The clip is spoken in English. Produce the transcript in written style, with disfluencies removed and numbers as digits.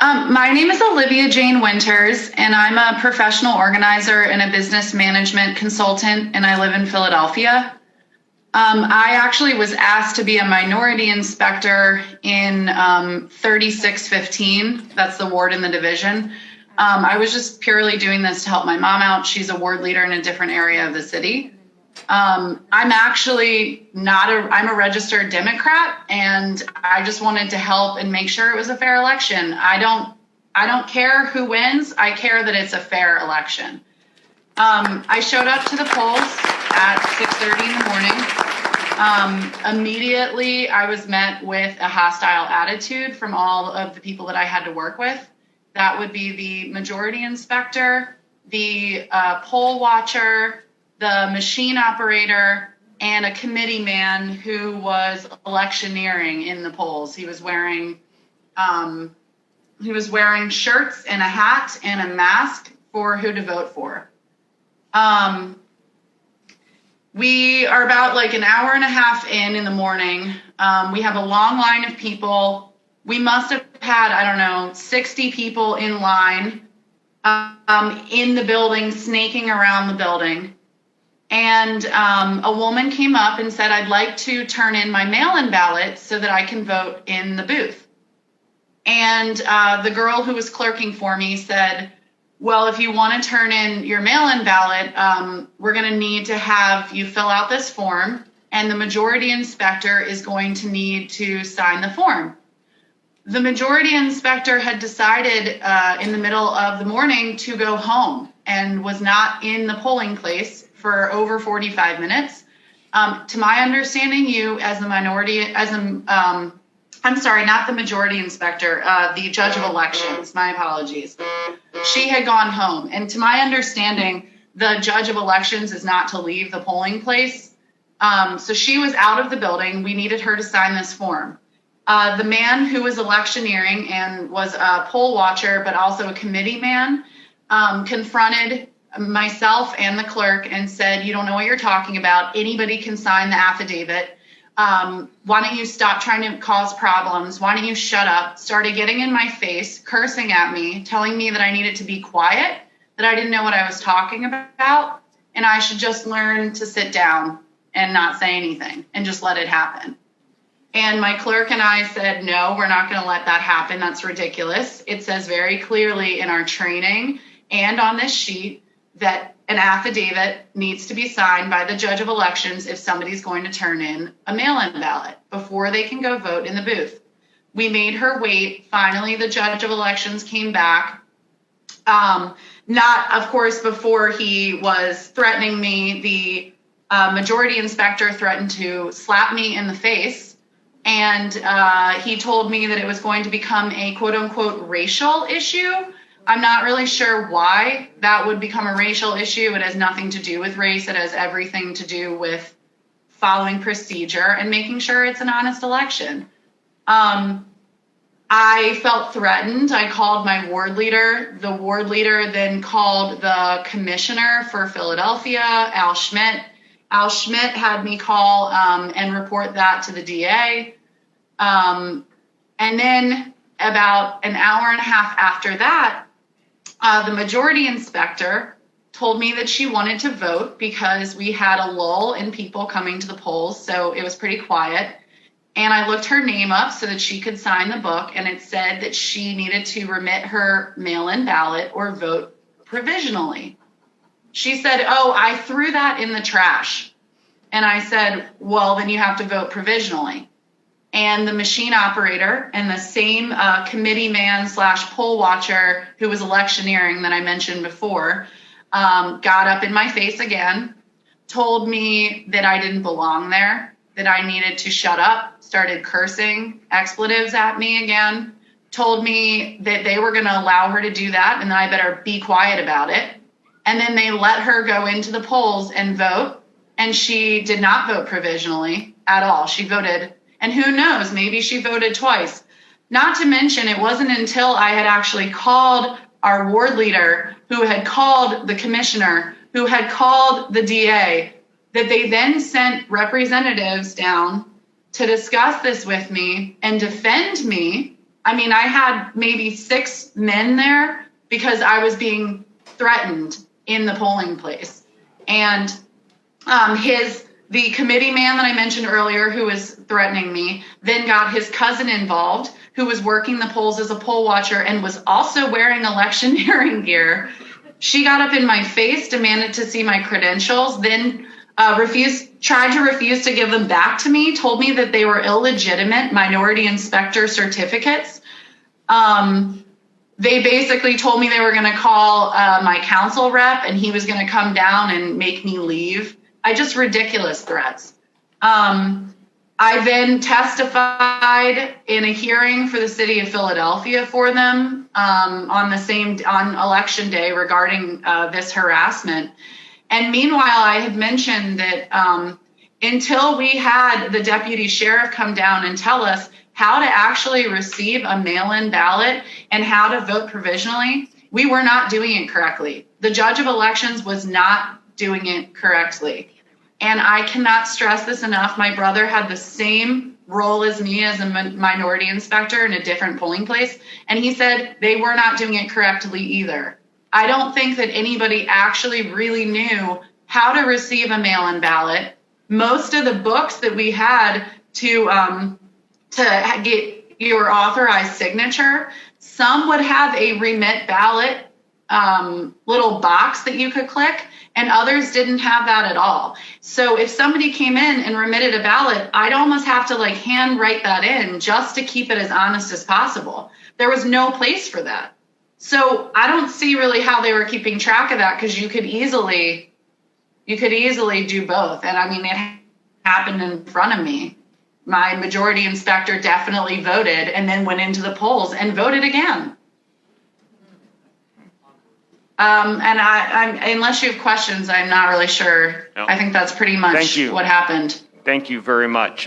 My name is Olivia Jane Winters, and I'm a professional organizer and a business management consultant, and I live in Philadelphia. I actually was asked to be a minority inspector in 3615. That's the ward in the division. I was just purely doing this to help my mom out. She's a ward leader in a different area of the city. I'm actually I'm a registered Democrat, and I just wanted to help and make sure it was a fair election. I don't care who wins. I care that it's a fair election. I showed up to the polls at 6:30 in the morning. Immediately, I was met with a hostile attitude from all of the people that I had to work with. That would be the majority inspector, the poll watcher, the machine operator, and a committee man who was electioneering in the polls. He was wearing shirts and a hat and a mask for who to vote for. We are about like an hour and a half in the morning. We have a long line of people. We must have had, 60 people in line in the building, snaking around the building. And a woman came up and said, I'd like to turn in my mail-in ballot so that I can vote in the booth. And the girl who was clerking for me said, well, if you want to turn in your mail-in ballot, we're going to need to have you fill out this form, and the majority inspector is going to need to sign the form. The majority inspector had decided in the middle of the morning to go home and was not in the polling place for over 45 minutes. To my understanding, you as the not the majority inspector, the judge of elections, my apologies. She had gone home. And to my understanding, the judge of elections is not to leave the polling place. So she was out of the building. We needed her to sign this form. The man who was electioneering and was a poll watcher, but also a committee man, confronted myself and the clerk and said, you don't know what you're talking about. Anybody can sign the affidavit. Why don't you stop trying to cause problems? Why don't you shut up? Started getting in my face, cursing at me, telling me that I needed to be quiet, that I didn't know what I was talking about, and I should just learn to sit down and not say anything and just let it happen. And my clerk and I said, no, we're not going to let that happen. That's ridiculous. It says very clearly in our training and on this sheet that an affidavit needs to be signed by the judge of elections if somebody's going to turn in a mail-in ballot before they can go vote in the booth. We made her wait. Finally, the judge of elections came back. Not, of course, before he was threatening me. The majority inspector threatened to slap me in the face. And he told me that it was going to become a quote-unquote racial issue. I'm not really sure why that would become a racial issue. It has nothing to do with race. It has everything to do with following procedure and making sure it's an honest election. I felt threatened. I called my ward leader. The ward leader then called the commissioner for Philadelphia, Al Schmidt. Al Schmidt had me call and report that to the DA. And then about an hour and a half after that, the majority inspector told me that she wanted to vote because we had a lull in people coming to the polls, so it was pretty quiet. And I looked her name up so that she could sign the book, and it said that she needed to remit her mail-in ballot or vote provisionally. She said, oh, I threw that in the trash. And I said, well, then you have to vote provisionally. And the machine operator and the same committee man / poll watcher who was electioneering that I mentioned before got up in my face again, told me that I didn't belong there, that I needed to shut up, started cursing expletives at me again, told me that they were going to allow her to do that and that I better be quiet about it. And then they let her go into the polls and vote. And she did not vote provisionally at all. She voted. And who knows, maybe she voted twice. Not to mention, it wasn't until I had actually called our ward leader, who had called the commissioner, who had called the DA, that they then sent representatives down to discuss this with me and defend me I mean, I had maybe 6 men there because I was being threatened in the polling place. And the committee man that I mentioned earlier, who was threatening me, then got his cousin involved, who was working the polls as a poll watcher and was also wearing electioneering gear. She got up in my face, demanded to see my credentials, then tried to refuse to give them back to me, told me that they were illegitimate minority inspector certificates. They basically told me they were going to call my council rep and he was going to come down and make me leave. Just ridiculous threats. I then testified in a hearing for the city of Philadelphia for them on election day regarding this harassment. And meanwhile, I had mentioned that until we had the deputy sheriff come down and tell us how to actually receive a mail-in ballot and how to vote provisionally, we were not doing it correctly. The judge of elections was not doing it correctly. And I cannot stress this enough. My brother had the same role as me as a minority inspector in a different polling place. And he said they were not doing it correctly either. I don't think that anybody actually really knew how to receive a mail-in ballot. Most of the books that we had to get your authorized signature, some would have a remit ballot little box that you could click, and others didn't have that at all. So if somebody came in and remitted a ballot, I'd almost have to hand write that in just to keep it as honest as possible. There was no place for that. So I don't see really how they were keeping track of that, because you could easily do both. And I mean, it happened in front of me. My majority inspector definitely voted and then went into the polls and voted again. And I'm unless you have questions, I'm not really sure. No. I think that's pretty much what happened. Thank you very much.